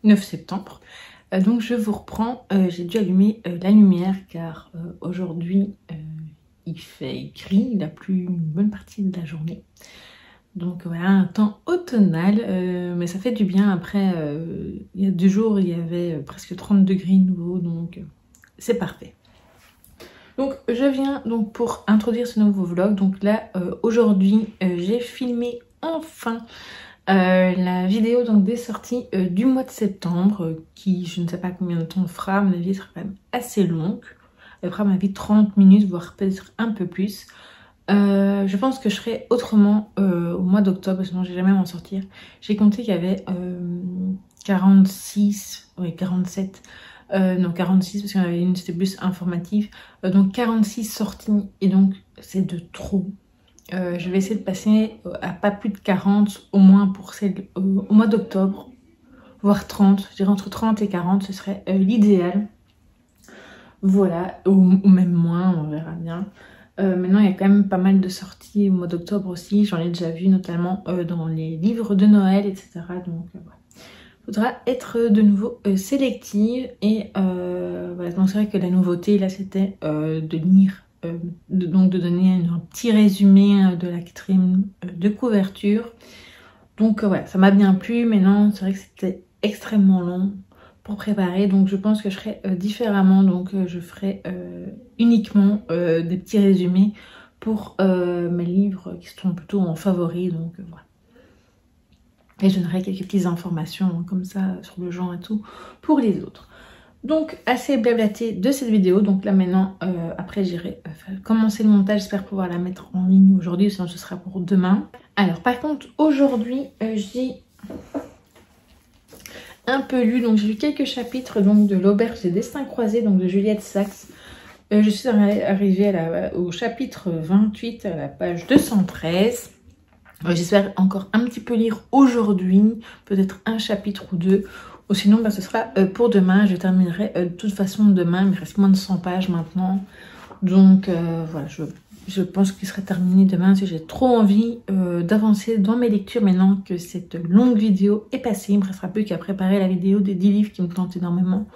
9 septembre. Donc je vous reprends, j'ai dû allumer la lumière car aujourd'hui il fait gris, il a plu une bonne partie de la journée. Donc voilà, un temps automnal, mais ça fait du bien. Après, il y a 2 jours, il y avait presque 30 degrés nouveau, donc c'est parfait. Donc je viens donc pour introduire ce nouveau vlog. Donc là, aujourd'hui, j'ai filmé enfin la vidéo donc des sorties du mois de septembre, qui je ne sais pas combien de temps fera, à mon avis, sera quand même assez longue. Elle fera à mon avis 30 minutes, voire peut-être un peu plus. Je pense que je ferai autrement au mois d'octobre, sinon j'ai jamais à m'en sortir. J'ai compté qu'il y avait 46, oui 47, non 46 parce qu'il y en avait une c'était plus informative, donc 46 sorties et donc c'est de trop. Je vais essayer de passer à pas plus de 40 au moins pour celle au mois d'octobre, voire 30, je dirais entre 30 et 40 ce serait l'idéal. Voilà, ou même moins, on verra bien. Maintenant, il y a quand même pas mal de sorties au mois d'octobre aussi. J'en ai déjà vu notamment dans les livres de Noël, etc. Donc, voilà. Faudra être de nouveau sélective. Et voilà, donc c'est vrai que la nouveauté, là, c'était de lire, donc de donner un petit résumé de la 4e de couverture. Donc, voilà, ça m'a bien plu. Maintenant, c'est vrai que c'était extrêmement long pour préparer, donc je pense que je ferai différemment. Donc je ferai uniquement des petits résumés pour mes livres qui sont plutôt en favori, donc voilà. Et je donnerai quelques petites informations hein, comme ça sur le genre et tout pour les autres. Donc assez blablaté de cette vidéo. Donc là maintenant après j'irai commencer le montage, j'espère pouvoir la mettre en ligne aujourd'hui, sinon ce sera pour demain. Alors par contre aujourd'hui j'ai un peu lu, donc j'ai lu quelques chapitres donc de l'Auberge des Destins Croisés, donc de Juliette Saxe. Je suis arrivée au chapitre 28 à la page 213. J'espère encore un petit peu lire aujourd'hui, peut-être un chapitre ou 2, ou sinon ce sera pour demain. Je terminerai de toute façon demain, il me reste moins de 100 pages maintenant, donc voilà, je pense qu'il sera terminé demain si j'ai trop envie d'avancer dans mes lectures. Maintenant que cette longue vidéo est passée, il me restera plus qu'à préparer la vidéo des 10 livres qui me tentent énormément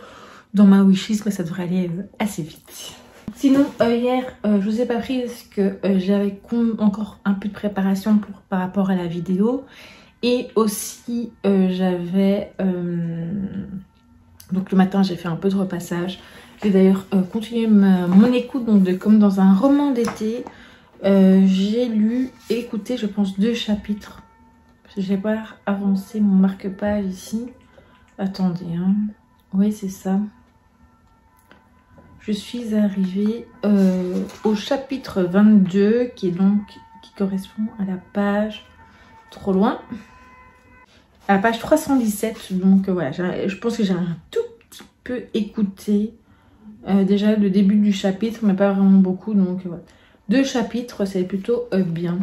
dans ma wishlist, mais ça devrait aller assez vite. Sinon hier je vous ai pas pris parce que j'avais encore un peu de préparation par rapport à la vidéo, et aussi j'avais donc le matin j'ai fait un peu de repassage. J'ai d'ailleurs continué mon écoute donc comme dans un roman d'été. J'ai lu et écouté je pense 2 chapitres. J'ai pas avancé mon marque-page ici. Attendez hein. Oui c'est ça. Je suis arrivée au chapitre 22 qui correspond à la page trop loin. À la page 317. Donc voilà, je pense que j'ai un tout petit peu écouté. Déjà le début du chapitre, mais pas vraiment beaucoup, donc voilà. 2 chapitres, c'est plutôt bien.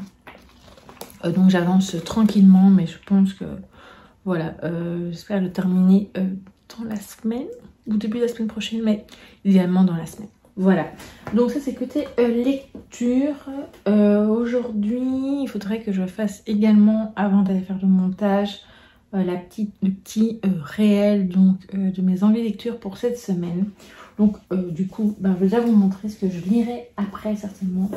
Donc j'avance tranquillement, mais je pense que voilà, j'espère le terminer dans la semaine ou début de la semaine prochaine, mais idéalement dans la semaine. Voilà, donc ça c'est côté lecture. Aujourd'hui, il faudrait que je fasse également, avant d'aller faire le montage, le petit réel donc de mes envies de lecture pour cette semaine. Donc du coup je vais déjà vous montrer ce que je lirai après, certainement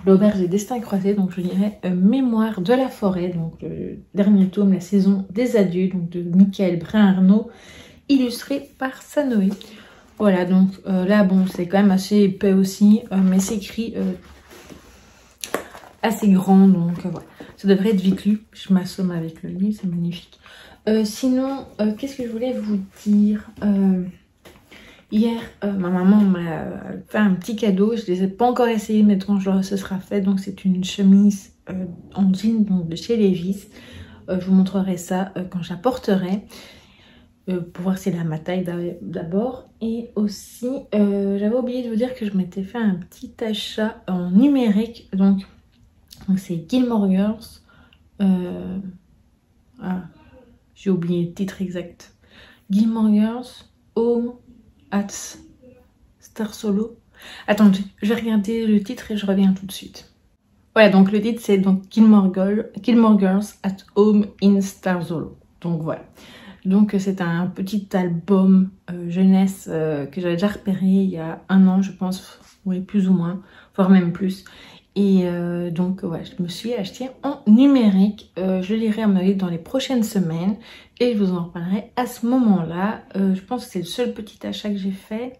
l'Auberge des Destins Croisés. Donc je lirai Mémoire de la forêt, donc le dernier tome, la saison des adieux, donc de Michael Brun-Arnaud, illustré par Sanoé. Voilà, donc là bon c'est quand même assez épais aussi, mais c'est écrit assez grand, donc voilà, ça devrait être vite lu. Je m'assomme avec le livre, c'est magnifique. Sinon qu'est-ce que je voulais vous dire? Hier, ma maman m'a fait un petit cadeau. Je ne les ai pas encore essayés, mais quand ce sera fait, donc c'est une chemise en jean donc de chez Levi's. Je vous montrerai ça quand je la porterai, pour voir si elle a ma taille d'abord. Et aussi, j'avais oublié de vous dire que je m'étais fait un petit achat en numérique. Donc c'est Gilmore Girls. J'ai oublié le titre exact. Gilmore Girls, Home at Star Solo. Attendez, je vais regarder le titre et je reviens tout de suite. Voilà, donc le titre c'est donc Gilmore Girls at Home in Star Solo. Donc voilà. Donc c'est un petit album jeunesse que j'avais déjà repéré il y a 1 an je pense, oui plus ou moins, voire même plus. Et donc ouais, je me suis acheté en numérique. Je lirai à mon avis dans les prochaines semaines et je vous en reparlerai à ce moment-là. Je pense que c'est le seul petit achat que j'ai fait.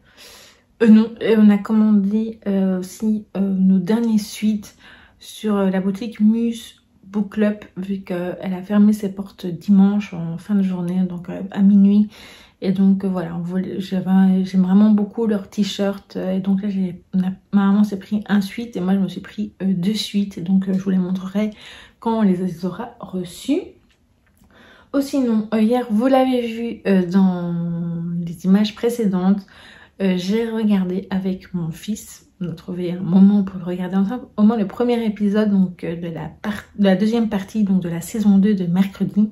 Non, et on a commandé aussi nos dernières suites sur la boutique Muse Book Club, vu qu'elle a fermé ses portes dimanche en fin de journée, donc à minuit. Et donc voilà, j'aime vraiment beaucoup leurs t-shirts. Et donc là, ma maman s'est pris un suite et moi je me suis pris 2 suites. Et donc je vous les montrerai quand on les aura reçus. Oh sinon, hier, vous l'avez vu dans les images précédentes, j'ai regardé avec mon fils. On a trouvé un moment pour le regarder ensemble. Au moins le premier épisode donc, de la deuxième partie donc, de la saison 2 de mercredi.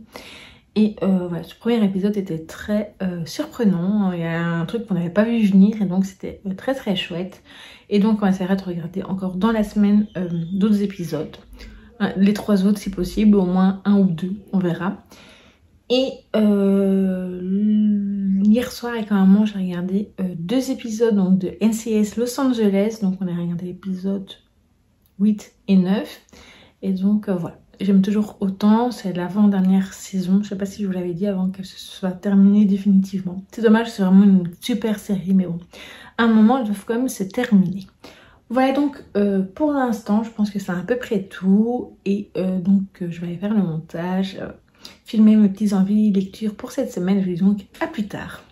Et voilà, ce premier épisode était très surprenant. Il y a un truc qu'on n'avait pas vu venir et donc c'était très très chouette. Et donc on essaiera de regarder encore dans la semaine d'autres épisodes. Les 3 autres si possible, au moins 1 ou 2, on verra. Et hier soir avec ma maman, j'ai regardé 2 épisodes donc, de NCIS Los Angeles. Donc on a regardé l'épisode 8 et 9. Et donc voilà, j'aime toujours autant. C'est l'avant-dernière saison. Je sais pas si je vous l'avais dit avant que ce soit terminé définitivement. C'est dommage, c'est vraiment une super série. Mais bon, à un moment, elles doivent quand même se terminer. Voilà donc pour l'instant, je pense que c'est à peu près tout. Et donc je vais aller faire le montage. Filmer mes petites envies lecture pour cette semaine. Je vous dis donc à plus tard.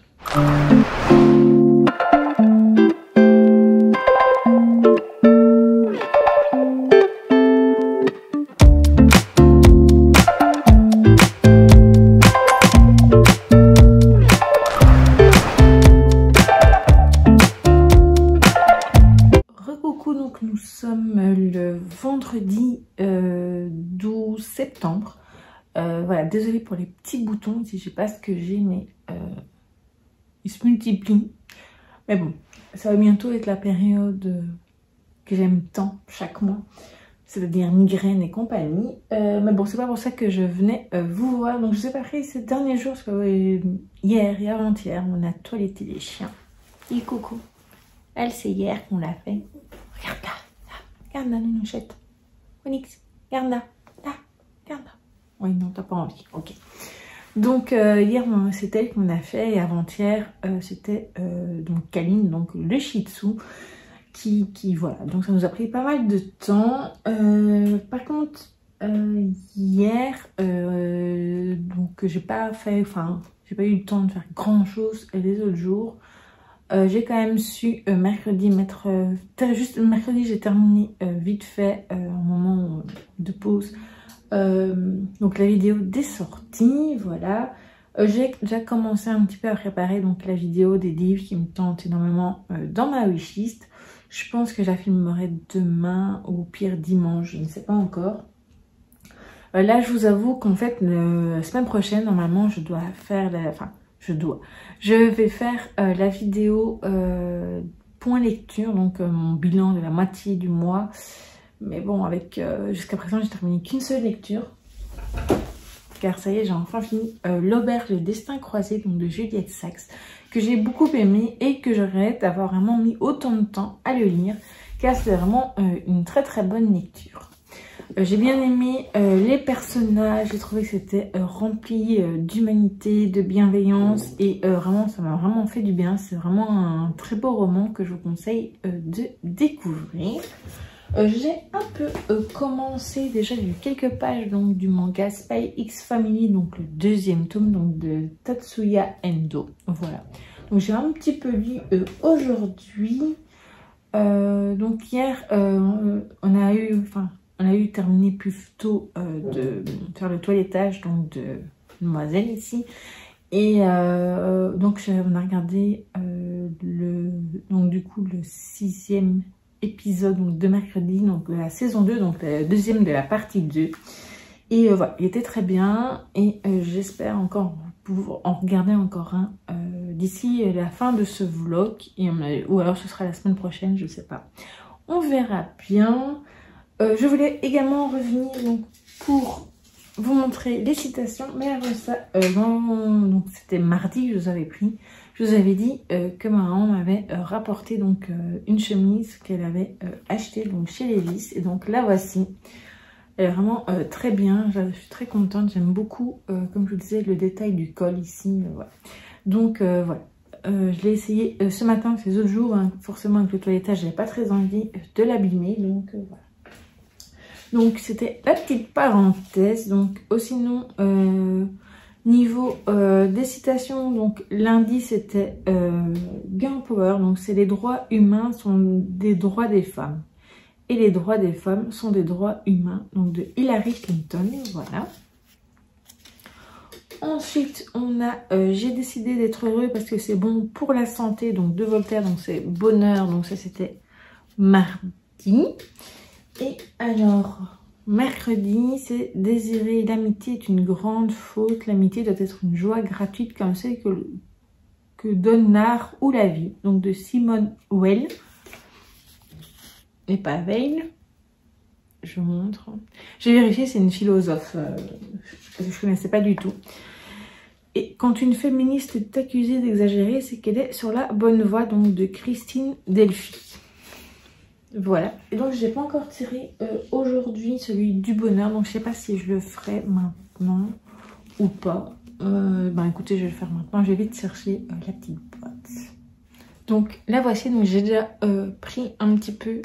Recoucou, donc nous sommes le vendredi 12 septembre. Voilà, désolée pour les petits boutons, si je sais pas ce que j'ai, mais ils se multiplient. Mais bon, ça va bientôt être la période que j'aime tant chaque mois, c'est-à-dire migraine et compagnie. Mais bon, c'est pas pour ça que je venais vous voir. Donc je sais pas ces derniers jours, parce que hier et avant-hier, on a toiletté les chiens. Et coucou, elle c'est hier qu'on l'a fait. Regarde là, regarde la nounouchette. Onyx, regarde là, regarde là. Oui, non, t'as pas envie. Ok. Donc, hier, c'était elle qu'on a fait. Et avant-hier, c'était donc Kaline, donc le Shih Tzu, qui voilà. Donc, ça nous a pris pas mal de temps. Par contre, hier, donc, j'ai pas eu le temps de faire grand-chose les autres jours. J'ai quand même su mercredi mettre... juste mercredi, j'ai terminé vite fait un moment de pause. Donc la vidéo des sorties, voilà. J'ai déjà commencé un petit peu à préparer donc la vidéo des livres qui me tentent énormément dans ma wishlist. Je pense que je la filmerai demain ou au pire dimanche, je ne sais pas encore. Là je vous avoue qu'en fait la semaine prochaine normalement je dois faire je vais faire la vidéo point lecture, donc mon bilan de la moitié du mois. Mais bon, jusqu'à présent, j'ai terminé qu'une seule lecture. Car ça y est, j'ai enfin fini L'Auberge des Destins Croisés, donc de Juliette Sachs, que j'ai beaucoup aimé et que je regrette d'avoir vraiment mis autant de temps à le lire, car c'est vraiment une très très bonne lecture. J'ai bien aimé les personnages, j'ai trouvé que c'était rempli d'humanité, de bienveillance et vraiment ça m'a vraiment fait du bien. C'est vraiment un très beau roman que je vous conseille de découvrir. J'ai un peu commencé, déjà j'ai lu quelques pages donc, du manga Spy X Family, donc le 2e tome donc, de Tatsuya Endo. Voilà, donc j'ai un petit peu lu aujourd'hui. Donc hier on a eu terminé plus tôt de faire le toilettage donc, de Mademoiselle ici. Et donc on a regardé donc du coup le 6e épisode donc, de mercredi, donc la saison 2, donc la 2e de la partie 2. Et voilà, il était très bien et j'espère encore pouvoir en regarder encore un d'ici la fin de ce vlog. Ou alors ce sera la semaine prochaine, je sais pas. On verra bien. Je voulais également revenir donc, pour vous montrer les citations. Mais avant ça, donc c'était mardi que je vous avais pris. Je vous avais dit que ma maman m'avait rapporté donc une chemise qu'elle avait achetée donc chez Levi's. Et donc la voici. Elle est vraiment très bien. Je suis très contente. J'aime beaucoup, comme je vous disais, le détail du col ici. Voilà. Donc voilà. Je l'ai essayé ce matin, ces autres jours. Hein, forcément avec le toilettage, j'avais pas très envie de l'abîmer. Donc voilà. Donc c'était la petite parenthèse. Donc sinon, niveau des citations, donc lundi c'était Girl Power. Donc c'est les droits humains sont des droits des femmes. Et les droits des femmes sont des droits humains. Donc de Hillary Clinton. Voilà. Ensuite, on a j'ai décidé d'être heureux parce que c'est bon pour la santé. Donc de Voltaire. Donc c'est bonheur. Donc ça c'était mardi. Et alors, mercredi, c'est désirer l'amitié est une grande faute. L'amitié doit être une joie gratuite comme celle que donne l'art ou la vie. Donc de Simone Weil. Et pas Weil. Je vous montre. J'ai vérifié, c'est une philosophe. Je ne connaissais pas du tout. Et quand une féministe est accusée d'exagérer, c'est qu'elle est sur la bonne voie. Donc de Christine Delphi. Voilà, et donc j'ai pas encore tiré aujourd'hui celui du bonheur, donc je sais pas si je le ferai maintenant ou pas. Ben écoutez, je vais le faire maintenant, je vais vite chercher la petite boîte. Donc la voici, donc j'ai déjà pris un petit peu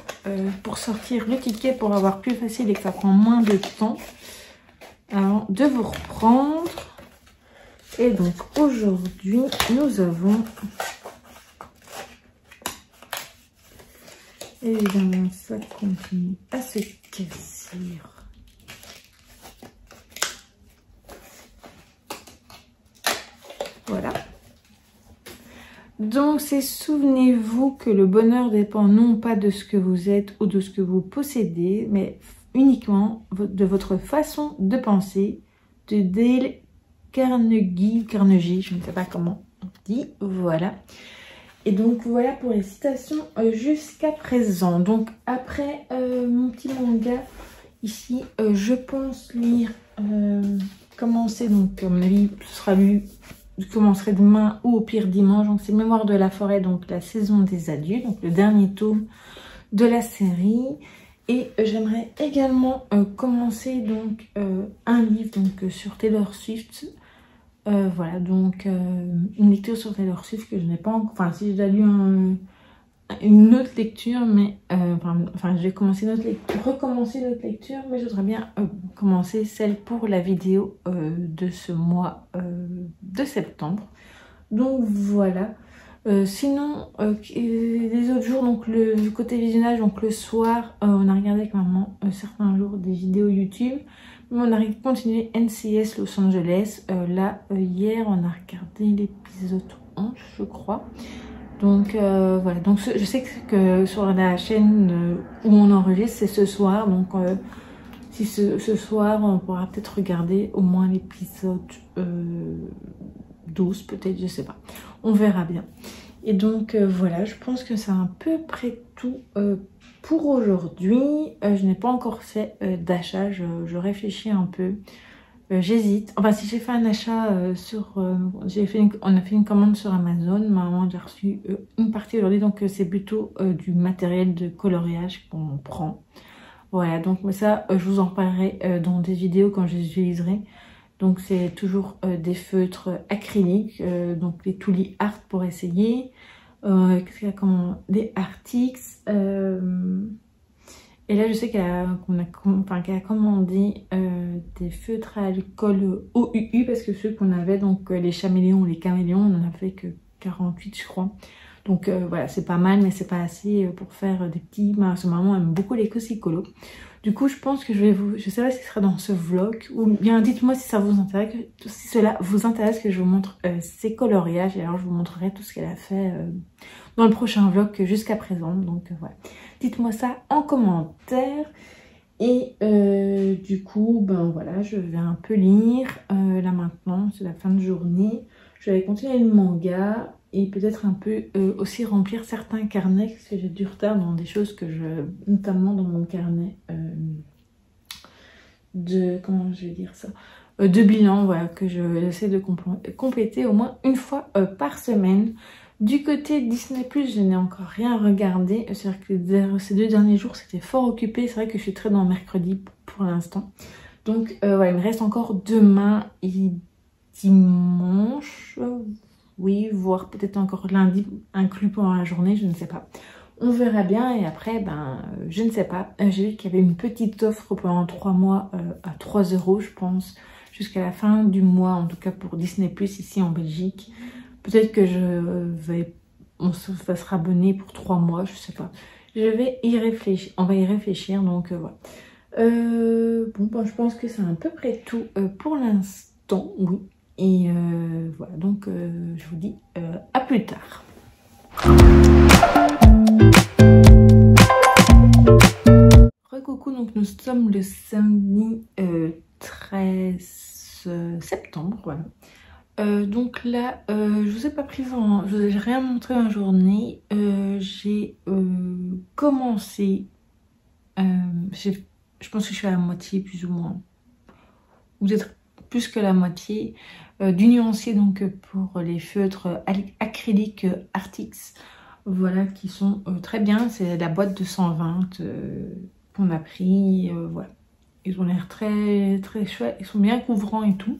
pour sortir le ticket pour avoir plus facile et que ça prend moins de temps avant de vous reprendre. Et donc aujourd'hui nous avons... Évidemment, ça continue à se casser. Voilà. Donc, c'est souvenez-vous que le bonheur dépend non pas de ce que vous êtes ou de ce que vous possédez, mais uniquement de votre façon de penser. De Dale Carnegie, je ne sais pas comment on dit. Voilà. Et donc voilà pour les citations jusqu'à présent. Donc après mon petit manga, ici je pense lire, commencer, donc à mon avis ce sera lu, je commencerai demain ou au pire dimanche. Donc c'est Mémoire de la forêt, donc la saison des adieux, donc le dernier tome de la série. Et j'aimerais également commencer donc un livre donc, sur Taylor Swift. Voilà, donc une lecture sur Taylor Swift que je n'ai pas encore... Enfin, si j'ai déjà lu une autre lecture, mais... enfin, je vais commencer recommencer notre lecture, mais je voudrais bien commencer celle pour la vidéo de ce mois de septembre. Donc, voilà. Sinon, les autres jours, donc le côté visionnage, donc le soir, on a regardé avec maman certains jours des vidéos YouTube. Mais on a continué NCS Los Angeles. Là, hier, on a regardé l'épisode 11, je crois. Donc, voilà. Donc, je sais que sur la chaîne où on enregistre, c'est ce soir. Donc, si ce soir, on pourra peut-être regarder au moins l'épisode 12, peut-être, je sais pas. On verra bien. Et donc, voilà, je pense que c'est à peu près tout pour aujourd'hui. Je n'ai pas encore fait d'achat, je réfléchis un peu. J'hésite. Enfin, si j'ai fait un achat sur... on a fait une commande sur Amazon. Maman, j'ai reçu une partie aujourd'hui. Donc, c'est plutôt du matériel de coloriage qu'on prend. Voilà, donc mais ça, je vous en parlerai dans des vidéos quand je les utiliserai. Donc, c'est toujours des feutres acryliques. Donc, les Tuli Art pour essayer. Qu'est-ce qu'il y a comme des Artix. Et là, je sais qu'elle a commandé des feutres à alcool OUU parce que ceux qu'on avait, donc les caméléons, on en a fait que 48, je crois. Donc voilà, c'est pas mal, mais c'est pas assez pour faire des petits... Ma maman aime beaucoup les cosicolos. Du coup, je pense que je sais pas si ce sera dans ce vlog, ou bien dites-moi si ça vous intéresse, si cela vous intéresse que je vous montre ses coloriages. Et alors, je vous montrerai tout ce qu'elle a fait dans le prochain vlog jusqu'à présent. Donc voilà, dites-moi ça en commentaire. Et du coup, ben voilà, je vais un peu lire. Là maintenant, c'est la fin de journée. Je vais continuer le manga et peut-être un peu aussi remplir certains carnets parce que j'ai du retard dans des choses que notamment dans mon carnet comment je vais dire ça, de bilan, voilà, que j'essaie de compléter au moins une fois par semaine. Du côté Disney+, je n'ai encore rien regardé. C'est-à-dire que ces 2 derniers jours, c'était fort occupé. C'est vrai que je suis très dans mercredi pour l'instant. Donc, voilà, il me reste encore demain et dimanche. Oui, voire peut-être encore lundi inclus pendant la journée, je ne sais pas. On verra bien et après, je ne sais pas. J'ai vu qu'il y avait une petite offre pendant 3 mois à 3 € je pense. Jusqu'à la fin du mois, en tout cas pour Disney+, ici en Belgique. Peut-être que on se fasse abonner pour 3 mois, je sais pas. Je vais y réfléchir, on va y réfléchir, donc voilà. Je pense que c'est à peu près tout pour l'instant, oui. Et voilà, donc je vous dis à plus tard. Coucou, donc nous sommes le samedi 13 septembre, voilà. Donc là, je vous ai pas pris je vous ai rien montré en journée. J'ai commencé, je pense que je suis à la moitié plus ou moins, ou peut-être plus que la moitié, du nuancier donc pour les feutres acryliques Artix, voilà, qui sont très bien. C'est la boîte de 120 qu'on a pris, voilà. Ils ont l'air très très chouettes, ils sont bien couvrants et tout.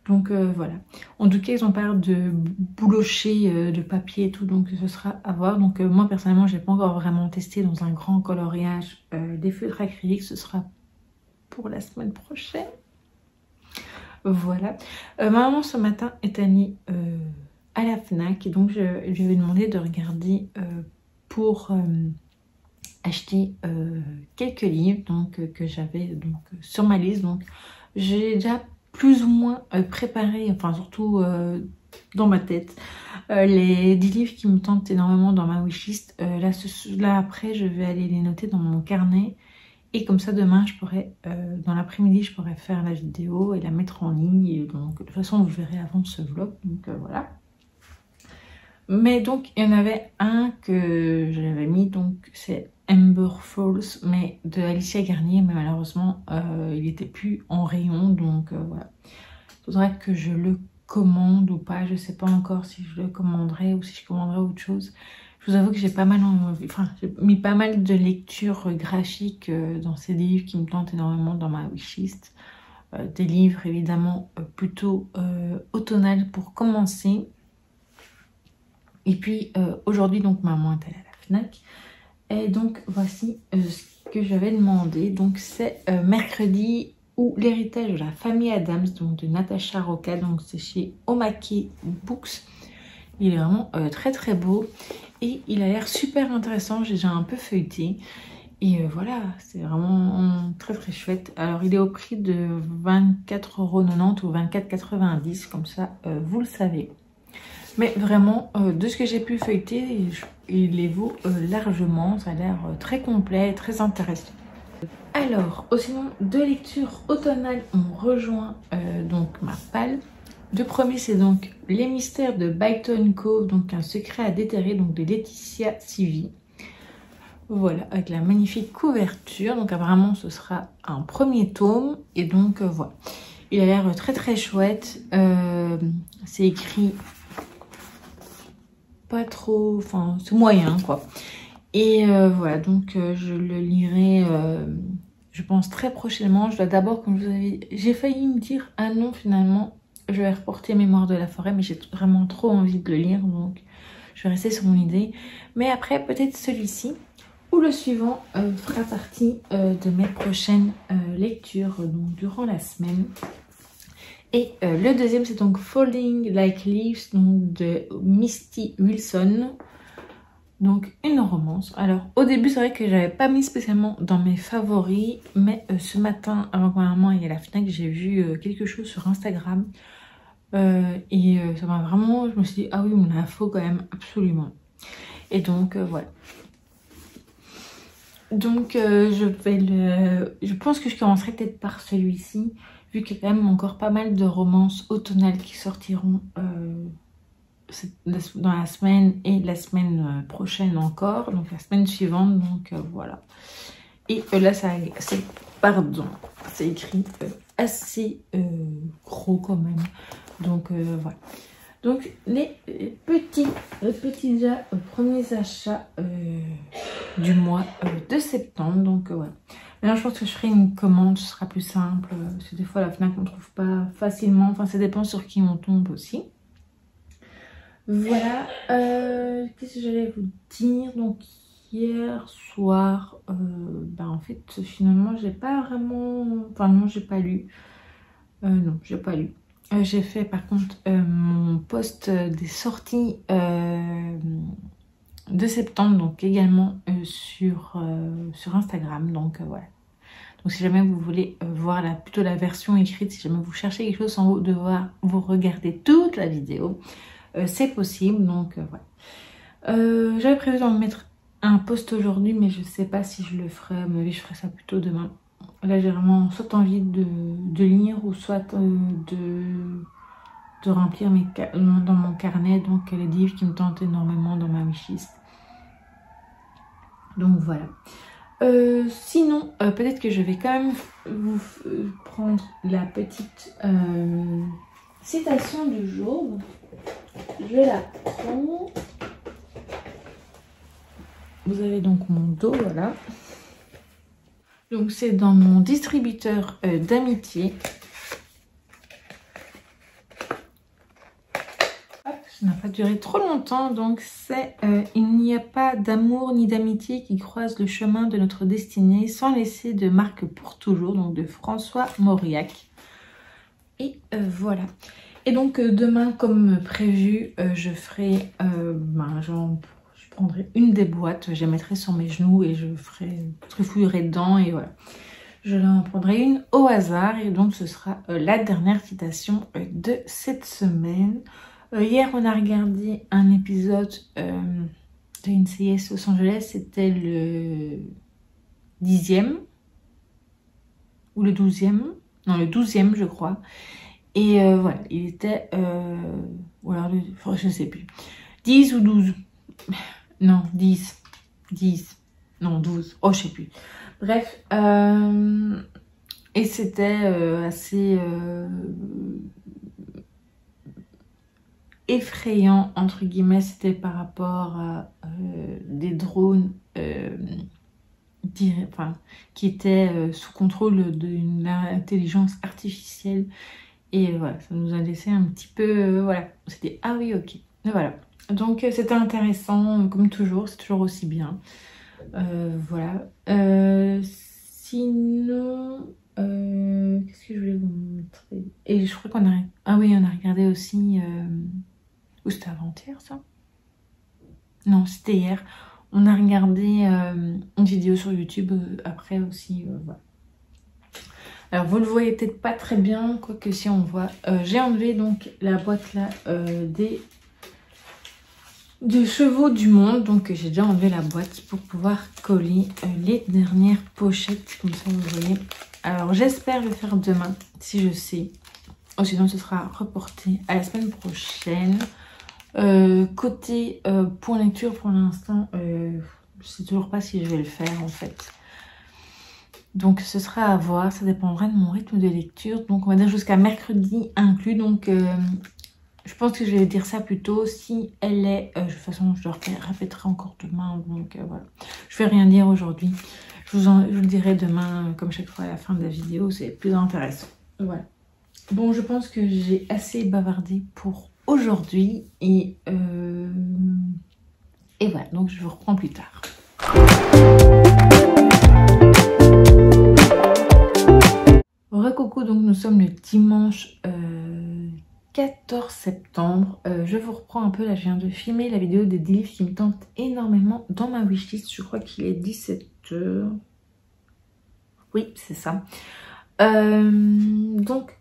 Donc voilà. En tout cas, ils ont pas de boulocher de papier et tout, donc ce sera à voir. Donc moi personnellement, j'ai pas encore vraiment testé dans un grand coloriage des feutres acryliques. Ce sera pour la semaine prochaine. Voilà. Ma maman ce matin est allée à la Fnac et donc je lui avais demandé de regarder pour acheter quelques livres donc que j'avais sur ma liste. Donc j'ai déjà plus ou moins préparé, enfin surtout dans ma tête, les 10 livres qui me tentent énormément dans ma wishlist. Là après je vais aller les noter dans mon carnet et comme ça demain je pourrais, dans l'après-midi je pourrais faire la vidéo et la mettre en ligne. Et donc de toute façon vous verrez avant ce vlog, donc voilà. Mais donc il y en avait un que j'avais mis, donc c'est Amber Falls, mais de Alicia Garnier, mais malheureusement il n'était plus en rayon, donc voilà. Il faudra que je le commande ou pas, je sais pas encore si je le commanderai ou si je commanderai autre chose. Je vous avoue que j'ai pas mal j'ai mis pas mal de lectures graphiques dans ces livres qui me tentent énormément dans ma wishlist. Des livres évidemment plutôt automnales pour commencer. Et puis aujourd'hui donc maman est allée à la Fnac. Et donc voici ce que j'avais demandé. Donc c'est Mercredi ou l'héritage de la famille Adams, donc de Natasha Roca. Donc c'est chez Omake Books. Il est vraiment très très beau. Et il a l'air super intéressant. J'ai déjà un peu feuilleté. Et voilà, c'est vraiment très très chouette. Alors il est au prix de 24,90 € ou 24,90 €, comme ça vous le savez. Mais vraiment, de ce que j'ai pu feuilleter, il les vaut largement. Ça a l'air très complet, très intéressant. Alors, sinon, 2 lectures automnales ont rejoint donc ma palle. Le premier, c'est donc Les mystères de Byton Cove, donc un secret à déterrer, donc de Laetitia Civi. Voilà, avec la magnifique couverture. Donc apparemment, ce sera un premier tome. Et donc voilà, il a l'air très très chouette. C'est écrit pas trop, enfin c'est moyen quoi. Et voilà, donc je le lirai je pense très prochainement. Je dois d'abord, comme je vous avais, j'ai failli me dire ah non, finalement je vais reporter Mémoire de la forêt, mais j'ai vraiment trop envie de le lire, donc je vais rester sur mon idée. Mais après peut-être celui-ci ou le suivant fera partie de mes prochaines lectures donc durant la semaine. Et le deuxième, c'est donc Falling Like Leaves, donc de Misty Wilson. Donc une romance. Alors au début, c'est vrai que j'avais pas mis spécialement dans mes favoris, mais ce matin, avant que ma maman aille à la Fnac, j'ai vu quelque chose sur Instagram. Et ça m'a vraiment, je me suis dit, ah oui, il me la faut quand même absolument. Et donc voilà. Donc je pense que je commencerai peut-être par celui-ci, vu qu'il y a quand même encore pas mal de romances automnales qui sortiront dans la semaine et la semaine prochaine encore, donc la semaine suivante, donc voilà. Et là, pardon, c'est écrit assez gros quand même. Donc voilà. Donc les petits déjà premiers achats du mois de septembre. Donc voilà. Maintenant je pense que je ferai une commande, ce sera plus simple. Parce que des fois à la Fnac on ne trouve pas facilement. Enfin ça dépend sur qui on tombe aussi. Voilà. Qu'est-ce que j'allais vous dire? Donc hier soir, en fait finalement j'ai pas vraiment... Enfin non, j'ai pas lu. Non, j'ai pas lu. J'ai fait par contre mon post des sorties de septembre, donc également sur Instagram. Donc voilà. Donc si jamais vous voulez voir plutôt la version écrite, si jamais vous cherchez quelque chose sans devoir vous regarder toute la vidéo, c'est possible. Donc voilà. J'avais prévu d'en mettre un post aujourd'hui, mais je sais pas si je le ferai. Mais je ferai ça plutôt demain. Là j'ai vraiment soit envie de lire ou soit de remplir dans mon carnet donc les livres qui me tentent énormément dans ma wishlist. Donc voilà. Sinon peut-être que je vais quand même vous prendre la petite citation du jour. Je vais la prendre. Vous avez donc mon dos, voilà. Donc c'est dans mon distributeur d'amitié. Ça n'a pas duré trop longtemps. Donc c'est il n'y a pas d'amour ni d'amitié qui croise le chemin de notre destinée sans laisser de marque pour toujours. Donc de François Mauriac. Et voilà. Et donc demain comme prévu je ferai je prendrai une des boîtes, je la mettrai sur mes genoux et je trifouillerai dedans et voilà. Je en prendrai une au hasard et donc ce sera la dernière citation de cette semaine. Hier on a regardé un épisode de NCIS Los Angeles, c'était le 10e ou le 12e, non le 12e je crois. Et voilà, il était, ou alors je sais plus, 10 ou 12. Non, 10, non 12, oh je sais plus. Bref, et c'était assez effrayant, entre guillemets, c'était par rapport à des drones qui étaient sous contrôle d'une intelligence artificielle. Et voilà, ça nous a laissé un petit peu, voilà, on s'est dit, ah oui, ok, et voilà. Donc c'était intéressant, comme toujours, c'est toujours aussi bien. Voilà. Sinon, qu'est-ce que je voulais vous montrer? Et je crois qu'on a... Ah oui, on a regardé aussi... Ou c'était avant-hier, ça? Non, c'était hier. On a regardé une vidéo sur YouTube après aussi, voilà. Alors vous le voyez peut-être pas très bien, quoique si on voit. J'ai enlevé donc la boîte là des chevaux du monde. Donc j'ai déjà enlevé la boîte pour pouvoir coller les dernières pochettes. Comme ça vous voyez. Alors j'espère le faire demain si je sais. Oh, sinon ce sera reporté à la semaine prochaine. Côté point lecture pour l'instant, je sais toujours pas si je vais le faire en fait. Donc ce sera à voir, ça dépendra de mon rythme de lecture. Donc on va dire jusqu'à mercredi inclus. Donc je pense que je vais dire ça plus tôt. Si elle est, de toute façon je le répéterai encore demain. Donc voilà, je vais rien dire aujourd'hui. Je vous le dirai demain comme chaque fois à la fin de la vidéo, c'est plus intéressant. Voilà. Bon, je pense que j'ai assez bavardé pour aujourd'hui. Et voilà, donc je vous reprends plus tard. Recoucou, donc nous sommes le dimanche 14 septembre. Je vous reprends un peu, là je viens de filmer la vidéo des livres qui me tentent énormément dans ma wishlist. Je crois qu'il est 17 h. Oui, c'est ça. Donc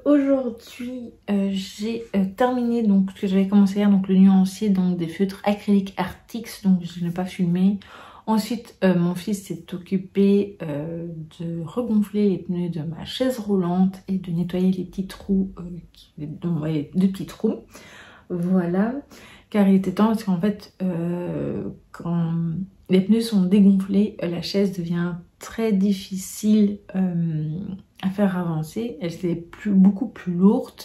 aujourd'hui j'ai terminé donc ce que j'avais commencé hier, donc le nuancier, donc des feutres acryliques Artix, donc je n'ai pas filmé. Ensuite mon fils s'est occupé de regonfler les pneus de ma chaise roulante et de nettoyer les petits trous, des petits trous, voilà. car il était temps parce qu'en fait quand les pneus sont dégonflés, la chaise devient très difficile à faire avancer, elle est beaucoup plus lourde.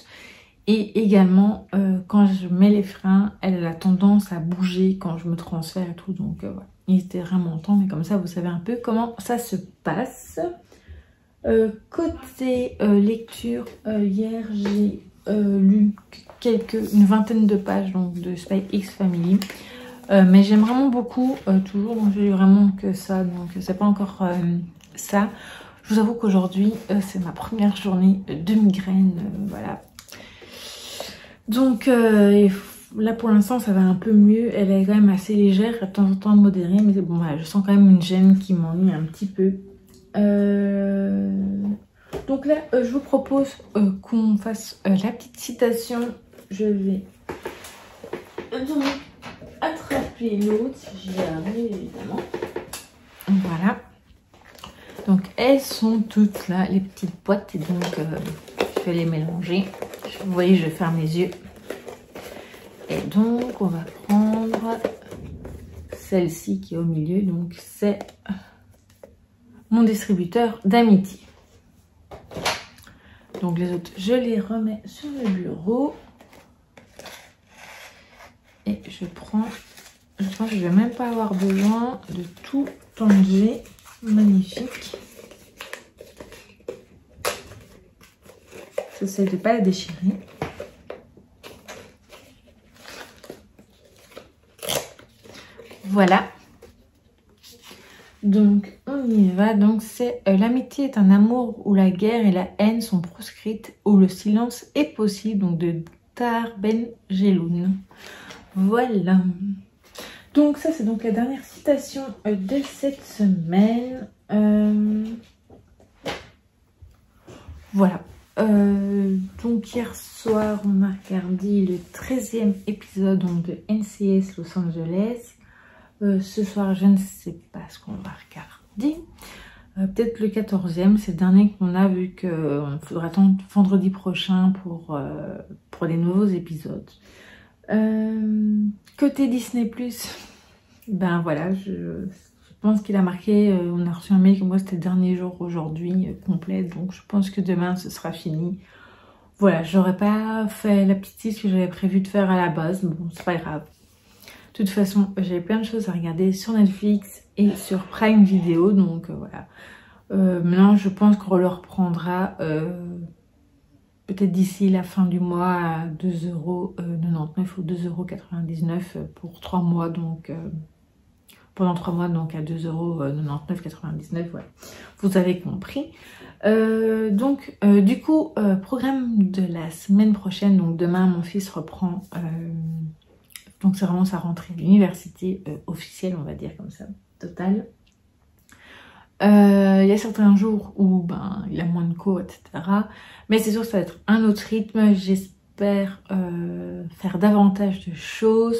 Et également, quand je mets les freins, elle a tendance à bouger quand je me transfère et tout. Donc voilà, il était vraiment temps. Mais comme ça, vous savez un peu comment ça se passe. Côté lecture, hier, j'ai lu une vingtaine de pages donc, de Spy X Family. Mais j'aime vraiment beaucoup, toujours. Donc j'ai lu vraiment que ça. Donc c'est pas encore ça. Je vous avoue qu'aujourd'hui, c'est ma première journée de migraine. Voilà. Donc là pour l'instant ça va un peu mieux, elle est quand même assez légère, de temps en temps modérée, mais bon voilà, je sens quand même une gêne qui m'ennuie un petit peu. Donc là je vous propose qu'on fasse la petite citation. Je vais donc attraper l'autre si j'y arrive évidemment. Voilà. Donc elles sont toutes là, les petites boîtes, et donc je vais les mélanger. Vous voyez, je ferme les yeux. Et donc, on va prendre celle-ci qui est au milieu. Donc, c'est mon distributeur d'amitié. Donc, les autres, je les remets sur le bureau. Et je prends... Je pense que je ne vais même pas avoir besoin de tout enlever. Magnifique. J'essaie de ne pas la déchirer. Voilà. Donc, on y va. Donc, c'est l'amitié est un amour où la guerre et la haine sont proscrites, où le silence est possible. Donc, de Tahar Ben Jelloun. Voilà. Donc, ça, c'est donc la dernière citation de cette semaine. Voilà. Donc hier soir on a regardé le 13e épisode donc, de NCS Los Angeles. Ce soir je ne sais pas ce qu'on va regarder. Peut-être le 14e, c'est le dernier qu'on a, vu qu'il faudra attendre vendredi prochain pour les nouveaux épisodes. Côté Disney+, ben voilà, je pense qu'il a marqué, on a reçu un mail comme moi, c'était le dernier jour aujourd'hui, complet, donc je pense que demain ce sera fini. Voilà, j'aurais pas fait la petite liste que j'avais prévu de faire à la base, mais bon, c'est pas grave. De toute façon, j'ai plein de choses à regarder sur Netflix et sur Prime Video, donc voilà. Maintenant, je pense qu'on le reprendra peut-être d'ici la fin du mois à 2,99 € ou 2,99 € pour 3 mois, donc... pendant 3 mois, donc à 2,99 €, voilà. Vous avez compris. Du coup, programme de la semaine prochaine. Donc demain, mon fils reprend. Donc c'est vraiment sa rentrée à l'université officielle, on va dire comme ça, totale. Il y a certains jours où ben, il a moins de cours, etc. Mais c'est sûr que ça va être un autre rythme. J'espère faire davantage de choses.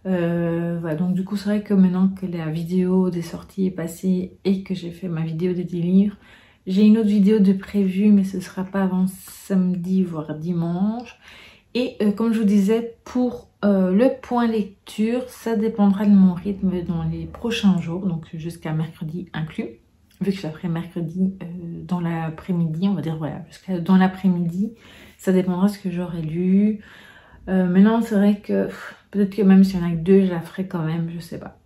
Voilà, donc du coup c'est vrai que maintenant que la vidéo des sorties est passée et que j'ai fait ma vidéo des délires, j'ai une autre vidéo de prévue, mais ce sera pas avant samedi voire dimanche. Et comme je vous disais, pour le point lecture, ça dépendra de mon rythme dans les prochains jours, donc jusqu'à mercredi inclus, vu que je la ferai mercredi dans l'après-midi, on va dire voilà, jusqu'à dans l'après-midi, ça dépendra de ce que j'aurai lu. Maintenant c'est vrai que peut-être que même s'il y en a que 2, je la ferai quand même, je sais pas.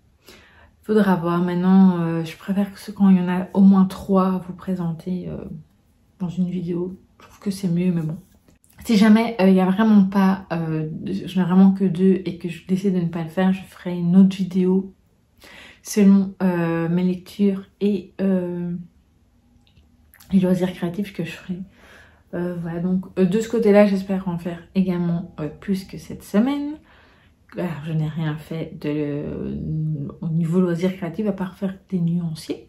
Faudra voir. Maintenant, je préfère que quand il y en a au moins 3 vous présenter dans une vidéo. Je trouve que c'est mieux, mais bon. Si jamais il n'y a vraiment pas, je n'ai vraiment que 2 et que je décide de ne pas le faire, je ferai une autre vidéo selon mes lectures et les loisirs créatifs que je ferai. Voilà, donc de ce côté-là, j'espère en faire également plus que cette semaine. Alors, je n'ai rien fait au niveau loisirs créatifs à part faire des nuanciers.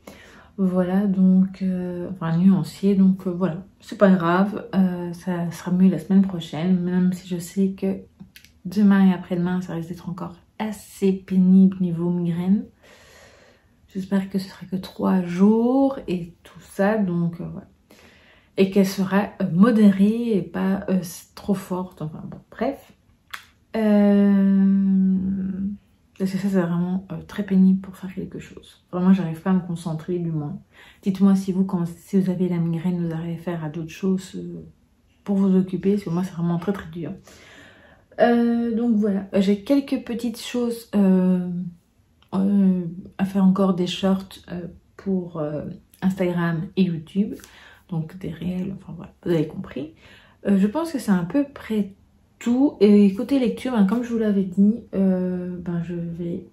Voilà, donc, enfin nuanciers, donc voilà, c'est pas grave, ça sera mieux la semaine prochaine, même si je sais que demain et après-demain, ça risque d'être encore assez pénible niveau migraine. J'espère que ce sera que 3 jours et tout ça, donc voilà. Et qu'elle sera modérée et pas trop forte, enfin bon, bref. Parce que ça, c'est vraiment très pénible pour faire quelque chose. Vraiment, j'arrive pas à me concentrer du moins. Dites-moi si vous, si vous avez la migraine, vous arrivez à faire d'autres choses pour vous occuper. Parce que moi, c'est vraiment très très dur. Donc voilà, j'ai quelques petites choses à faire encore, des shorts pour Instagram et YouTube. Donc des réels, enfin voilà, vous avez compris. Je pense que c'est à peu près tout. Et côté lecture, ben, comme je vous l'avais dit, ben, je vais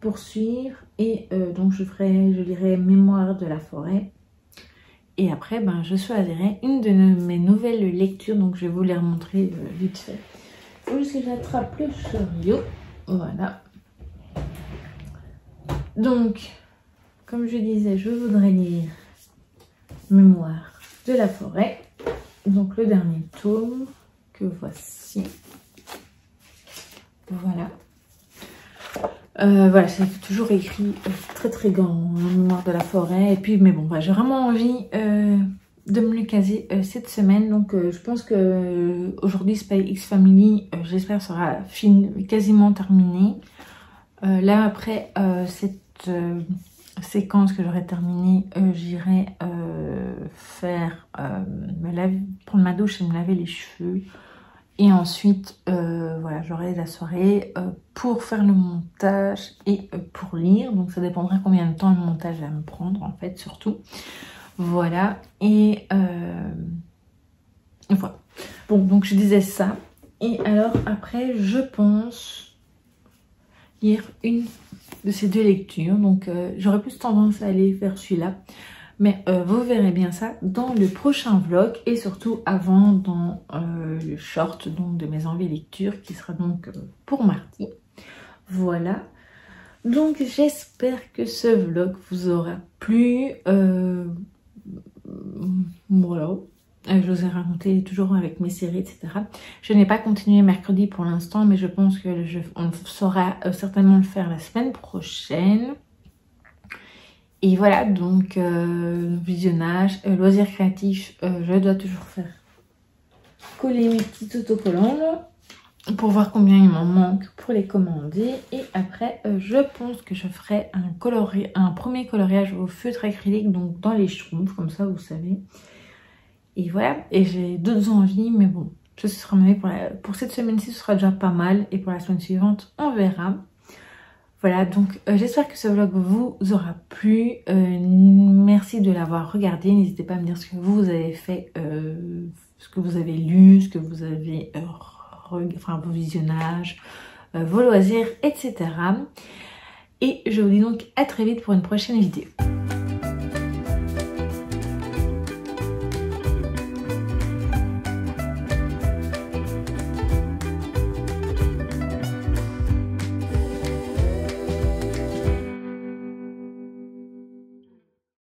poursuivre et donc je lirai Mémoire de la forêt. Et après, ben, je choisirai une de mes nouvelles lectures, donc je vais vous les remontrer vite fait. Il faut juste que j'attrape le chariot. Voilà. Donc, comme je disais, je voudrais lire Mémoire de la forêt. Donc, le dernier tome que voici. Voilà. Voilà, c'est toujours écrit très très grand, Mémoire de la forêt. Et puis, mais bon, j'ai vraiment envie de me le caser cette semaine. Donc, je pense que aujourd'hui, Spy X Family, j'espère, sera quasiment terminé. Là, après cette séquence que j'aurai terminée, j'irai faire prendre ma douche et me laver les cheveux. Et ensuite, voilà, j'aurai la soirée pour faire le montage et pour lire. Donc, ça dépendra combien de temps le montage va me prendre, en fait, surtout. Voilà. Et voilà. Bon, donc, je disais ça. Et alors, après, je pense lire une de ces deux lectures. Donc, j'aurais plus tendance à aller vers celui-là. Mais vous verrez bien ça dans le prochain vlog et surtout avant dans le short donc, de mes envies lecture qui sera donc pour mardi. Voilà. Donc j'espère que ce vlog vous aura plu. Voilà. Je vous ai raconté toujours avec mes séries, etc. Je n'ai pas continué mercredi pour l'instant, mais je pense que on saura certainement le faire la semaine prochaine. Et voilà, donc visionnage, loisirs créatifs, je dois toujours faire coller mes petits autocollants là, pour voir combien il m'en manque pour les commander. Et après, je pense que je ferai un premier coloriage au feutre acrylique, donc dans les schtroumpfs, comme ça vous savez. Et voilà, et j'ai d'autres envies, mais bon, ce sera pour cette semaine-ci, ce sera déjà pas mal. Et pour la semaine suivante, on verra. Voilà, donc j'espère que ce vlog vous aura plu. Merci de l'avoir regardé. N'hésitez pas à me dire ce que vous avez fait, ce que vous avez lu, ce que vous avez, enfin vos visionnages, vos loisirs, etc. Et je vous dis donc à très vite pour une prochaine vidéo.